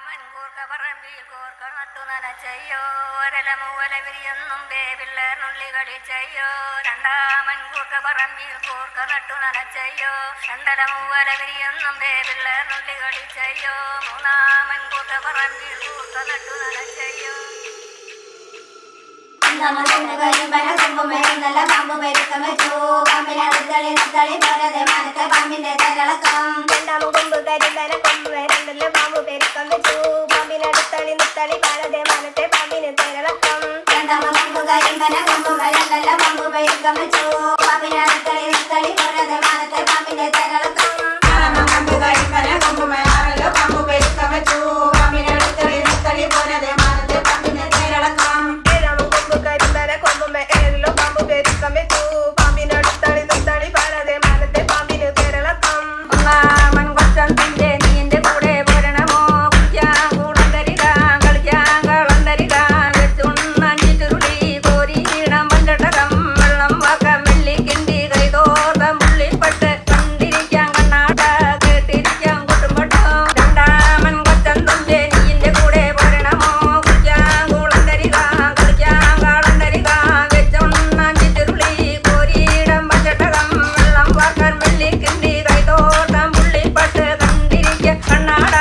മൻകൂർക്ക പറമ്പിൽ കോർക്ക നട്ടു നനച്ചയ്യോ ഒരലമൂവല വിരിയൊന്നും ബേപിള്ളേർന്നുള്ളി കളിച്ചയ്യോ രണ്ടാമൻകൂർക്ക പറമ്പിൽ കോർക്ക നട്ടു നനച്ചയ്യോ രണ്ടലമൂവല വിരിയൊന്നും ബേപിള്ളേർന്നുള്ളി കളിച്ചയ്യോ മൂന്നാമൻകൂർക്ക പറമ്പിൽ കോർക്ക നട്ടു നനച്ചയ്യോ നല്ല പാമ്പ് പെരുക്കം വെച്ചു പാമ്പിനെ നിർത്തളി പോലതെ മനത്തെ പാമ്പിന്റെ തരളക്കം രണ്ടാമ കൊമ്പ് കരിന്തല കൊമ്പ് രണ്ടല്ലേ പാമ്പ് പെരുക്കം വെച്ചു പാമ്പിനെ നിർത്തളി പോലതെ മനത്തെ പാമ്പിന് തരളക്കം രണ്ടാമ കൊമ്പ് കരിമ്പന കൊമ്പ് രണ്ടല്ല പാമ്പ് പെരുക്കം വെച്ചു പാമ്പിനെ നിർത്തളി പോലതെ മനത്തെ പാമ്പിന്റെ തരളക്കം കൊമ്പ് കരിമ്പന കൊമ്പ് ആറല്ലോ പാമ്പ് പെരുക്കം വെച്ചു പാമ്പിനെ നിർത്തളി പോലതെ മനത്തെ പാമ്പിന്റെ തരളക്കം ഏഴിലോ പാമ്പ് പെരുക്കം വെച്ചു പാമ്പിനെ നിർത്തളി പാലതെ മനത്തെ പാമ്പിന് തരളക്കം ഒന്നാമൻ കൊച്ചന്തിന്റെ നീന്റെ കൂടെ പോരണമോ കുളിക്കാൻ കൂടം തരിക കളിക്കാൻ കളം തരിക വെച്ചുണ്ണി ചുരുളി കോരി ഇടം പഞ്ചട്ടകം വെള്ളം വാക്കം വെള്ളിക്കിണ്ടി കൈതോർത്തം പുള്ളിപ്പെട്ട് കണ്ടിരിക്കാൻ കണ്ണാട്ട കേട്ടിരിക്കാൻ കുട്ടുംപൊട്ടും രണ്ടാമൻ കൊച്ചന്തിന്റെ നീന്റെ കൂടെ പോരണമോ കുളിക്കാൻ കൂടം തരിക കളിക്കാൻ കളം തരിക വെച്ചുണ്ണി ചുരുളി കോരി ഇടം പഞ്ചട്ടകം വെള്ളം വാക്കം വെള്ളിക്കിണ്ടി കൈതോർത്തം പുള്ളിപ്പെട്ട് കണ്ടിരിക്കാൻ കണ്ണാട